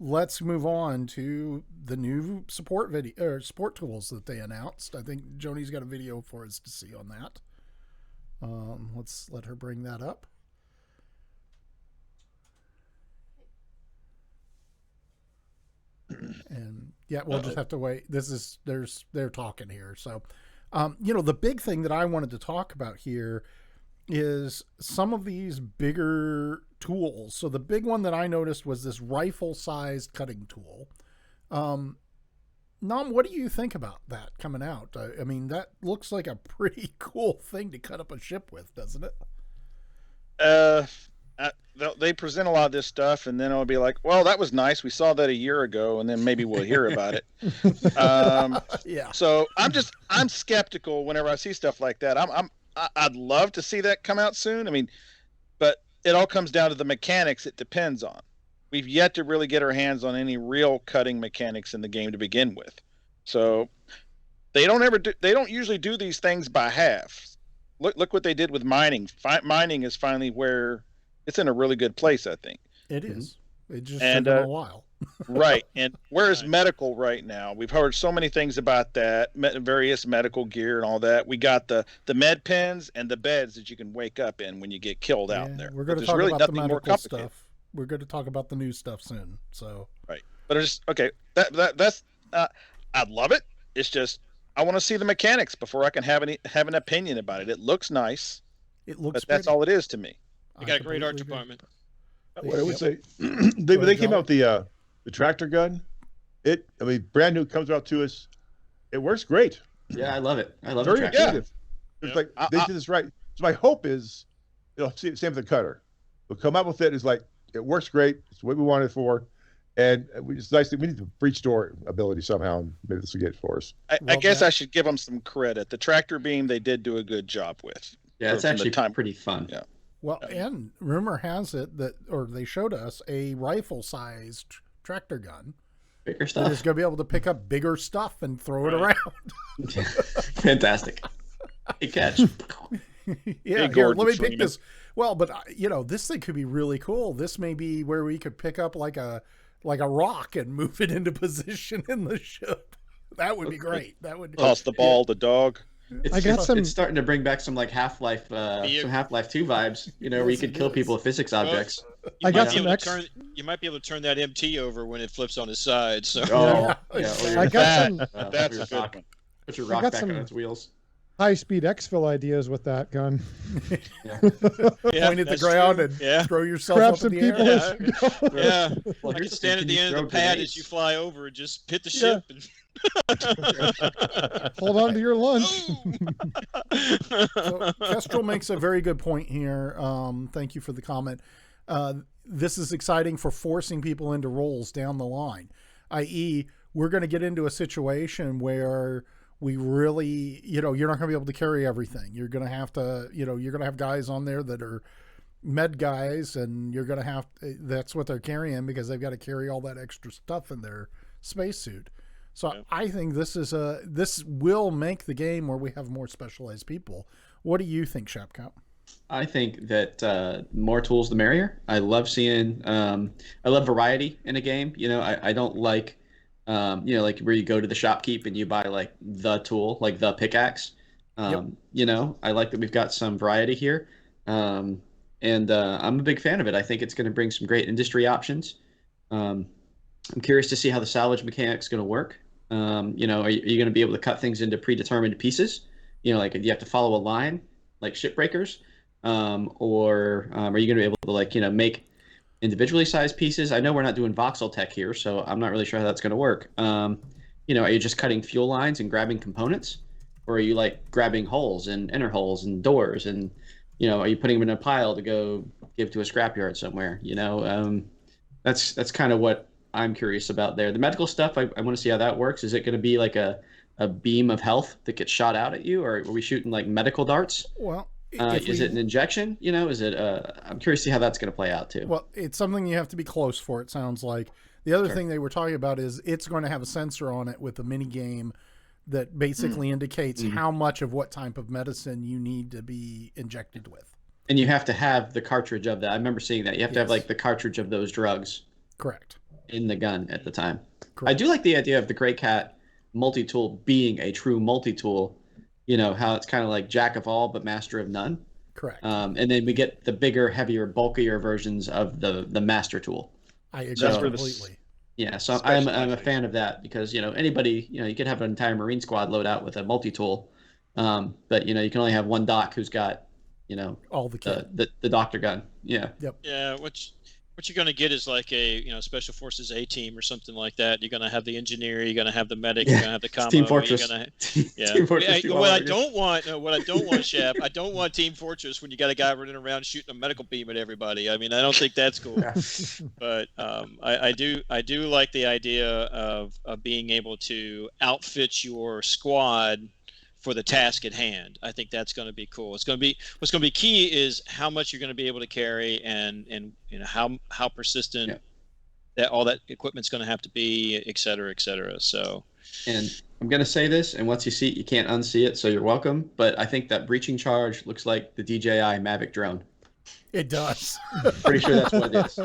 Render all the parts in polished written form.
let's move on to the new support video or support tools that they announced. I think Joni's got a video for us to see on that. Let's let her bring that up. And yeah, we'll just have to wait. They're talking here. So, the big thing that I wanted to talk about here is some of these bigger tools. So the big one that I noticed was this rifle-sized cutting tool. Nam, what do you think about that coming out? I mean, that looks like a pretty cool thing to cut up a ship with, doesn't it? They present a lot of this stuff, and then I'll be like, well, that was nice. We saw that a year ago, and then maybe we'll hear about it. Yeah. So I'm skeptical whenever I see stuff like that. I'd love to see that come out soon. I mean, but it all comes down to the mechanics it depends on. We've yet to really get our hands on any real cutting mechanics in the game to begin with. So they don't usually do these things by half. Look what they did with mining. Mining is finally where it's in a really good place, I think. It is. It just took a while. Right. And where's medical right now? We've heard so many things about that, various medical gear and all that. We got the med pens and the beds that you can wake up in when you get killed out there. We're going to talk about the medical stuff. We're going to talk about the new stuff soon. So right. But it's just, okay. That's I'd love it. It's just I want to see the mechanics before I can have an opinion about it. It looks nice. It looks. But that's all it is to me. You got a great art department. What I would say, they came out with the tractor gun. Brand new, comes out to us. It works great. Yeah, I love it. I love very the intuitive. It's like they did this right. So my hope is, same with the cutter. We'll come up with it. It's like it works great. It's what we wanted it for, and it's nice that we need the breach door ability somehow, and maybe this will get it for us. I guess I should give them some credit. The tractor beam they did do a good job with. Yeah, it's actually pretty fun. Yeah. Well, and rumor has it or they showed us a rifle-sized tractor gun. Bigger stuff. That is going to be able to pick up bigger stuff and throw it around. Fantastic. Good catch. Yeah, here, let me pick this. Well, but this thing could be really cool. This may be where we could pick up like a rock and move it into position in the ship. That would be great. That would toss the ball, the dog. It's starting to bring back some like Half-Life, some Half-Life 2 vibes. Where you could kill people with physics objects. You might be able to turn that MT over when it flips on its side. So. I got some. That's a good one. Put your rock back on its wheels. High-speed exfil ideas with that gun. Point at the ground and throw yourself Grab up some in the people air. Yeah. I can stand at the end of the pad as you fly over and just hit the ship. And... Hold on to your lunch. So Kestrel makes a very good point here. Thank you for the comment. This is exciting for forcing people into roles down the line, i.e., we're going to get into a situation where we really, you're not going to be able to carry everything. You're going to have to, you're going to have guys on there that are med guys, and you're going to have, that's what they're carrying because they've got to carry all that extra stuff in their spacesuit. So I think this will make the game where we have more specialized people. What do you think, Shapcap? I think that more tools the merrier. I love seeing, I love variety in a game. I don't like, like where you go to the shopkeep and you buy like the tool, like the pickaxe. I like that we've got some variety here. And I'm a big fan of it. I think it's going to bring some great industry options. I'm curious to see how the salvage mechanic's going to work. Are you going to be able to cut things into predetermined pieces? Like do you have to follow a line like shipbreakers? Or are you going to be able to make individually sized pieces? I know we're not doing voxel tech here, so I'm not really sure how that's going to work. Are you just cutting fuel lines and grabbing components? Or are you like grabbing holes and inner holes and doors and, are you putting them in a pile to go give to a scrapyard somewhere? That's kind of what I'm curious about there. The medical stuff, I want to see how that works. Is it going to be like a beam of health that gets shot out at you, or are we shooting like medical darts? Well, is it an injection? Is it? I'm curious to see how that's going to play out too. Well, it's something you have to be close for. It sounds like the other thing they were talking about is it's going to have a sensor on it with a mini game that basically indicates how much of what type of medicine you need to be injected with. And you have to have the cartridge of that. I remember seeing that. You have to have like the cartridge of those drugs. Correct. in the gun at the time. Correct. I do like the idea of the Gray Cat multi-tool being a true multi-tool. You know, how it's kind of like jack of all but master of none. Correct. And then we get the bigger, heavier, bulkier versions of the master tool. I agree So- completely. Yeah, so I'm a Specialization. fan of that because, anybody, you could have an entire Marine squad load out with a multi-tool. But, you can only have one doc who's got, All the kit. the doctor gun. Yeah. Yeah, what you're going to get is like a Special Forces A team or something like that. You're going to have the engineer, you're going to have the medic, you're going to have the It's commo. Team Fortress. You're gonna, yeah. Team Fortress. What I don't want, Shep, I don't want Team Fortress when you got a guy running around shooting a medical beam at everybody. I mean, I don't think that's cool. But I do like the idea of being able to outfit your squad for the task at hand. I think that's going to be cool. What's going to be key is how much you're going to be able to carry and how persistent that all that equipment's going to have to be, et cetera, et cetera. So, And I'm going to say this, and once you see it, you can't unsee it, so you're welcome. But I think that breaching charge looks like the DJI Mavic drone. It does. Pretty sure that's what it is.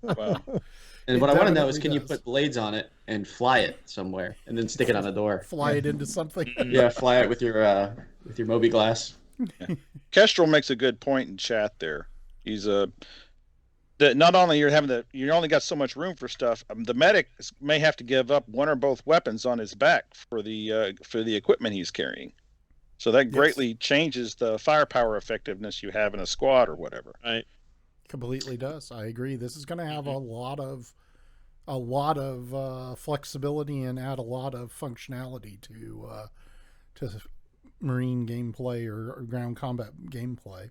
Wow. And It what I want to know is, definitely can you does. put blades on it and fly it somewhere, and then stick it on a door? Fly it into something. Yeah, fly it with your Moby glass. Kestrel makes a good point in chat there. He's that not only you only got so much room for stuff. The medic may have to give up one or both weapons on his back for the equipment he's carrying. So that greatly changes the firepower effectiveness you have in a squad or whatever. right. Completely does. I agree. This is going to have a lot of flexibility and add a lot of functionality to Marine gameplay or ground combat gameplay.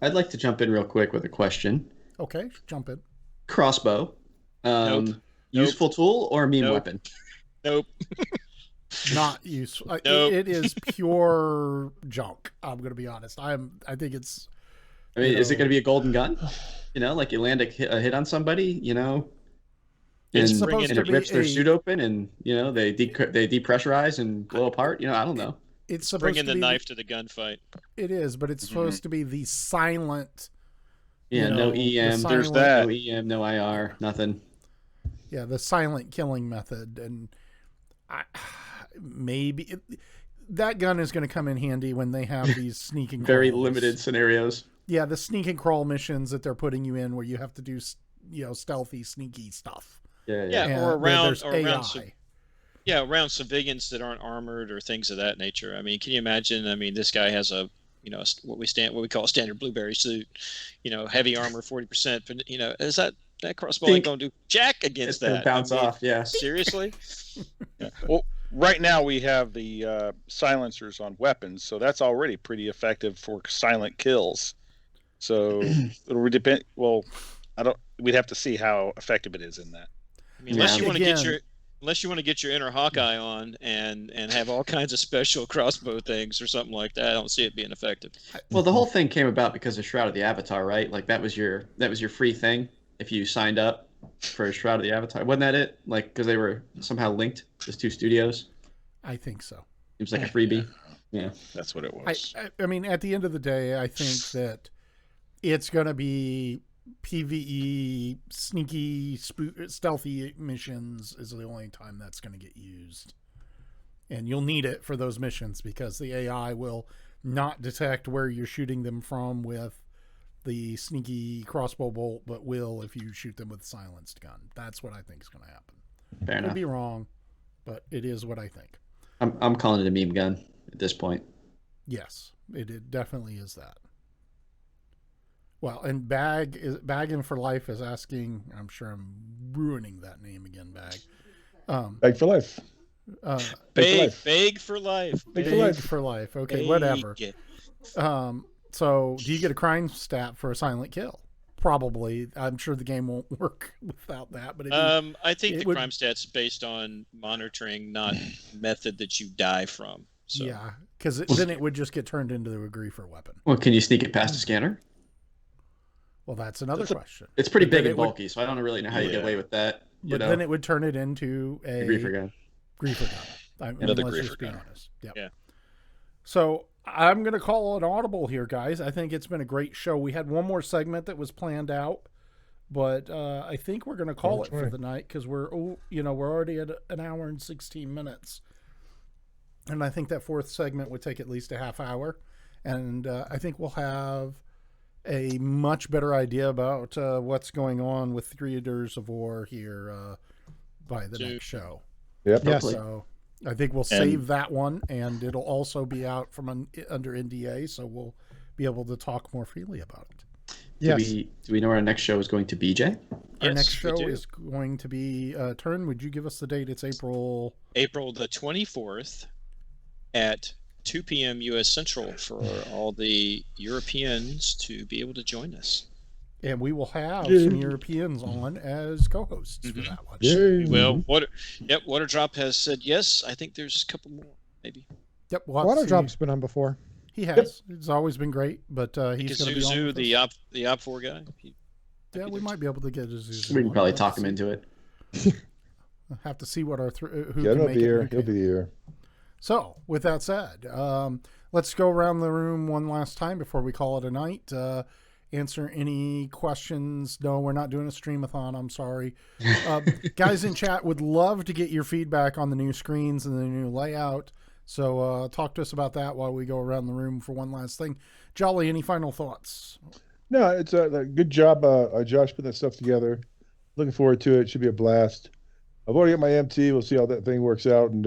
I'd like to jump in real quick with a question. Okay, jump in. Crossbow. Nope. Useful tool or meme Nope. weapon? Nope. Not useful. Nope. It is pure junk. I'm going to be honest. I think it's. I mean, is it No. going to be a golden gun? Like you land a hit on somebody, and, It's Bring supposed it and to it be rips their a- suit open, and they depressurize and blow apart. I don't know. It's supposed Bringing to the be knife to the gunfight. It is, but it's supposed to be the silent. Yeah, no the EM. There's silent- that. No EM, no IR, nothing. Yeah, the silent killing method, and that gun is going to come in handy when they have these sneaking. Very crawls. limited scenarios. Yeah, the sneak and crawl missions that they're putting you in, where you have to do stealthy, sneaky stuff. Yeah. Yeah, And or where around there's AI. AI. Around civilians that aren't armored or things of that nature. I mean, can you imagine? I mean, this guy has a what we call a standard blueberry suit. Heavy armor 40%. But is that crossbow ain't going to do jack against It's going to that? bounce I mean, off, yeah. Seriously? Yeah. Well, right now we have the silencers on weapons, so that's already pretty effective for silent kills. So it would depend. Well, we'd have to see how effective it is in that. I mean, unless Yeah. you want to get Again- your inner Hawkeye on and have all kinds of special crossbow things or something like that, I don't see it being effective. Well, the whole thing came about because of Shroud of the Avatar, right? Like that was your free thing if you signed up for Shroud of the Avatar. Wasn't that it? Like because they were somehow linked, those two studios. I think so. It was like a freebie. Yeah. That's what it was. I mean, at the end of the day, I think that it's going to be PvE, sneaky, stealthy missions is the only time that's going to get used. And you'll need it for those missions because the AI will not detect where you're shooting them from with the sneaky crossbow bolt, but will if you shoot them with a silenced gun. That's what I think is going to happen. Fair Could enough. be wrong, but it is what I think. I'm calling it a meme gun at this point. Yes, it definitely is that. Well, and Baggin for Life is asking. I'm sure I'm ruining that name again. Bag for life. Beg Big for life. Big for Big life. for life. Okay, Beg. whatever. So do you get a crime stat for a silent kill? Probably. I'm sure the game won't work without that. But I think it the would- crime stat's based on monitoring, not method that you die from. So. yeah, because then it would just get turned into a griefer weapon. Well, can you sneak it past a scanner? Well, that's another question. It's pretty But big then and it would- bulky, so I don't really know how you get Yeah. away with that. But then it would turn it into a griefer gun. griefer gun. I mean, Another let's griefer just be gun. honest. Yep. Yeah. So I'm going to call an audible here, guys. I think it's been a great show. We had one more segment that was planned out But I think we're going to call it for 20. the night because we're already at an hour and 16 minutes. And I think that fourth segment would take at least a half hour. And I think we'll have a much better idea about what's going on with Theaters of War here by the next show. Yep. Yes. So I think we'll save that one, and it'll also be out from under NDA, so we'll be able to talk more freely about it. Yes. Do we know our next show is going to be, Jay? Our Yes, next show we do. is going to be Turn. Would you give us the date? It's April the 24th at 2 p.m. U.S. Central for all the Europeans to be able to join us. and we will have some Europeans on as co-hosts for that one. Yay. Well, Waterdrop has said yes. I think there's a couple more, maybe. Yep, we'll have to see. Waterdrop's been on before. He has. It's always been great, but he's going to be on Zuzu, with the us. the OP4 guy. Yeah, we might be able to get Zuzu. We can on. probably We'll talk have him to into it. see. Have to see what our who Yeah, can he'll make be it. here. and who He'll be can't. here. So, with that said, let's go around the room one last time before we call it a night. Answer any questions. No, we're not doing a streamathon. I'm sorry. Guys in chat would love to get your feedback on the new screens and the new layout. So talk to us about that while we go around the room for one last thing. Jolly, any final thoughts? No, it's a good job, Josh, putting that stuff together. Looking forward to it. Should be a blast. I've already got my MT. We'll see how that thing works out, and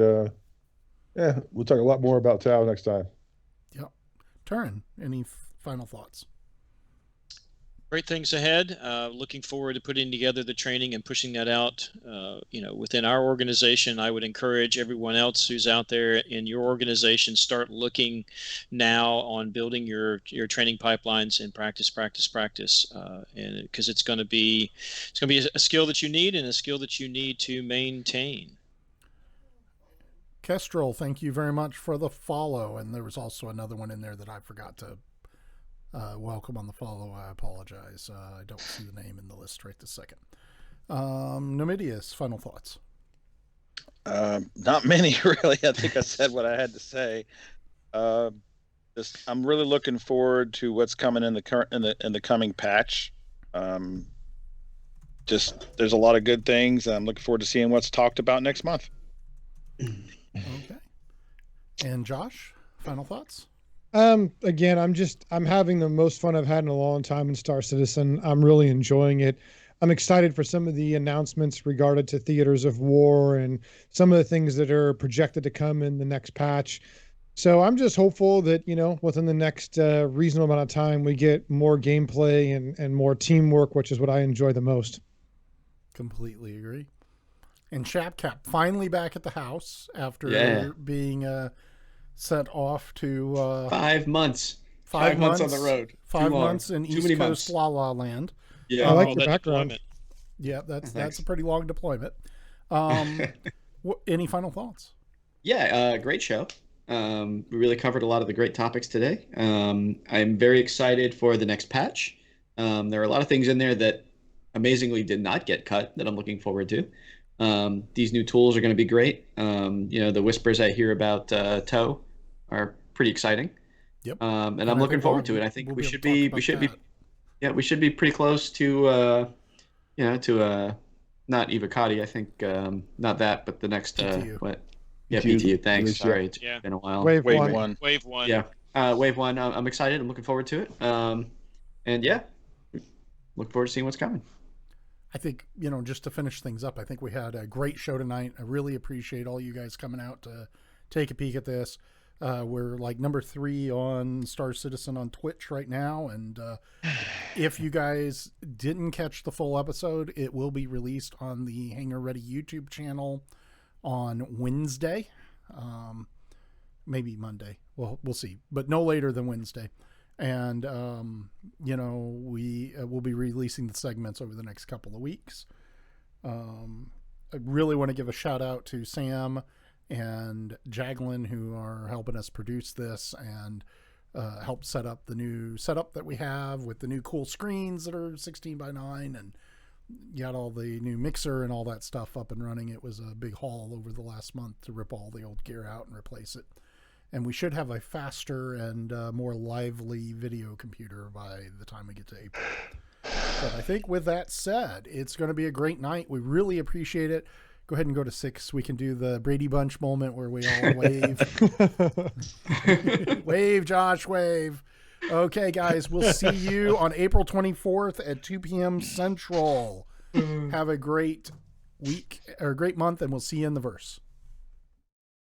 we'll talk a lot more about Tau next time. Yep. Turn, any final thoughts? Great things ahead. Looking forward to putting together the training and pushing that out. Within our organization, I would encourage everyone else who's out there in your organization, start looking now on building your training pipelines and practice, and because it's going to be a skill that you need and a skill that you need to maintain. Kestrel, thank you very much for the follow. And there was also another one in there that I forgot to welcome on the follow. I apologize. I don't see the name in the list right this second. Numidius, final thoughts. Not many, really. I think I said what I had to say. I'm really looking forward to what's coming in the coming patch. There's a lot of good things. I'm looking forward to seeing what's talked about next month. Okay. And Josh, final thoughts? Again, I'm having the most fun I've had in a long time in Star Citizen. I'm really enjoying it. I'm excited for some of the announcements regarding to Theaters of War and some of the things that are projected to come in the next patch. So I'm just hopeful that, within the next reasonable amount of time, we get more gameplay and more teamwork, which is what I enjoy the most. Completely agree. And Chapcap finally back at the house after being sent off to 5 months. 5 months on the road. 5 months in East Coast La La Land. Yeah. I like the that background. deployment. Yeah, that's Thanks. a pretty long deployment. Any final thoughts? Yeah, great show. We really covered a lot of the great topics today. I'm very excited for the next patch. There are a lot of things in there that amazingly did not get cut that I'm looking forward to. These new tools are going to be great. The whispers I hear about TOW are pretty exciting. Yep. And And I'm I looking think forward to it. I think we'll we be should able to be talk we should be about we should be pretty close to not Evocati. I think not that, but the next BTU. what? Yeah, BTU. BTU. Thanks. Yeah. Sorry, it's Yeah. been a while. Wave Wave one. one. Wave 1. Yeah. Wave 1. I'm excited. I'm looking forward to it. And yeah, look forward to seeing what's coming. I think, just to finish things up, I think we had a great show tonight. I really appreciate all you guys coming out to take a peek at this. We're like number 3 on Star Citizen on Twitch right now. And if you guys didn't catch the full episode, it will be released on the HangarReady YouTube channel on Wednesday. Maybe Monday. Well, we'll see. But no later than Wednesday. And, we will be releasing the segments over the next couple of weeks. I really want to give a shout out to Sam and Jaglin, who are helping us produce this and help set up the new setup that we have with the new cool screens that are 16:9 and got all the new mixer and all that stuff up and running. It was a big haul over the last month to rip all the old gear out and replace it. And we should have a faster and more lively video computer by the time we get to April. But I think with that said, it's going to be a great night. We really appreciate it. Go ahead and go to 6. We can do the Brady Bunch moment where we all wave. Wave, Josh, wave. Okay, guys, we'll see you on April 24th at 2 p.m. Central. Have a great week or a great month, and we'll see you in the verse.